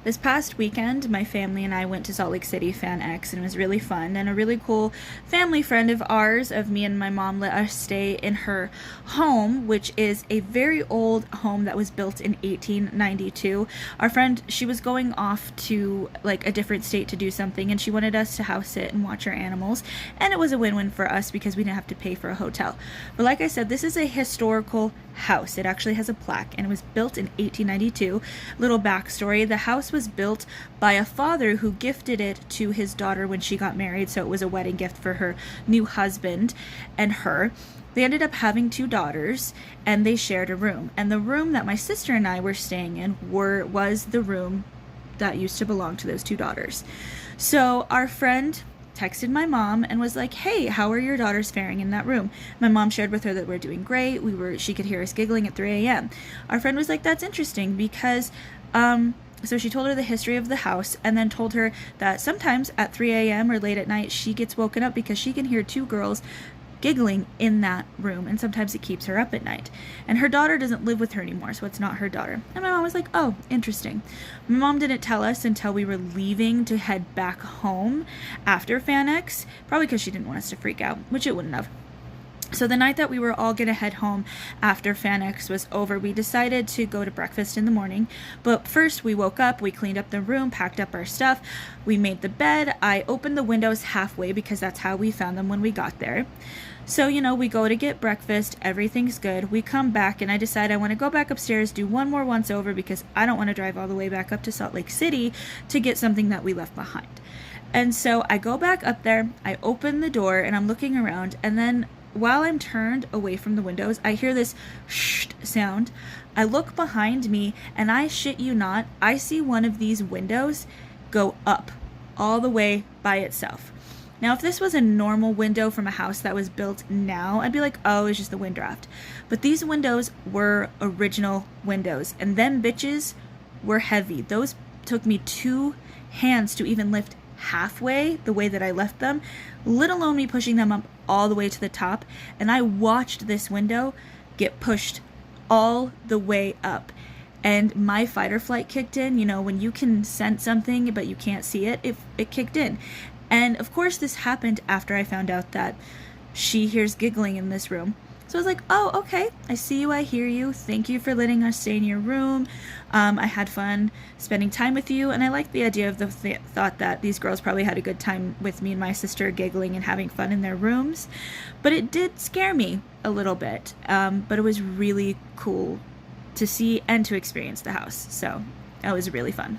This past weekend, my family and I went to Salt Lake City FANX, and it was really fun. And a really cool family friend of ours, of me and my mom, let us stay in her home, which is a very old home that was built in 1892. Our friend, she was going off to like a different state to do something, and she wanted us to house sit and watch her animals. And it was a win-win for us because we didn't have to pay for a hotel. But like I said, this is a historical house. It actually has a plaque, and it was built in 1892. Little backstory: the house was built by a father who gifted it to his daughter when she got married, so it was a wedding gift for her new husband and her. They ended up having two daughters, and they shared a room. And the room that my sister and I were staying in was the room that used to belong to those two daughters. So our friend texted my mom and was like, "Hey, how are your daughters faring in that room?" My mom shared with her that we're doing great. She could hear us giggling at 3 a.m. Our friend was like, "That's interesting because," so she told her the history of the house, and then told her that sometimes at 3 a.m. or late at night, she gets woken up because she can hear two girls giggling in that room, and sometimes it keeps her up at night. And her daughter doesn't live with her anymore, so it's not her daughter. And my mom was like, "Oh, interesting." My mom didn't tell us until we were leaving to head back home after FANX, probably because she didn't want us to freak out, which it wouldn't have. So the night that we were all gonna head home after FANX was over, we decided to go to breakfast in the morning. But first we woke up, we cleaned up the room, packed up our stuff, we made the bed. I opened the windows halfway because that's how we found them when we got there. So, we go to get breakfast, everything's good. We come back and I decide I want to go back upstairs, do one more once over because I don't want to drive all the way back up to Salt Lake City to get something that we left behind. And so I go back up there, I open the door, and I'm looking around, and then while I'm turned away from the windows, I hear this shh sound. I look behind me, and I shit you not, I see one of these windows go up all the way by itself. Now, if this was a normal window from a house that was built now, I'd be like, "Oh, it's just the wind draft." But these windows were original windows, and them bitches were heavy. Those took me 2 hands to even lift halfway the way that I left them, let alone me pushing them up all the way to the top. And I watched this window get pushed all the way up, and my fight or flight kicked in. When you can sense something but you can't see it, it kicked in. And of course this happened after I found out that she hears giggling in this room. So I was like, "Oh, okay, I see you, I hear you. Thank you for letting us stay in your room. I had fun spending time with you." And I like the idea of the thought that these girls probably had a good time with me and my sister giggling and having fun in their rooms. But it did scare me a little bit. But it was really cool to see and to experience the house. So that was really fun.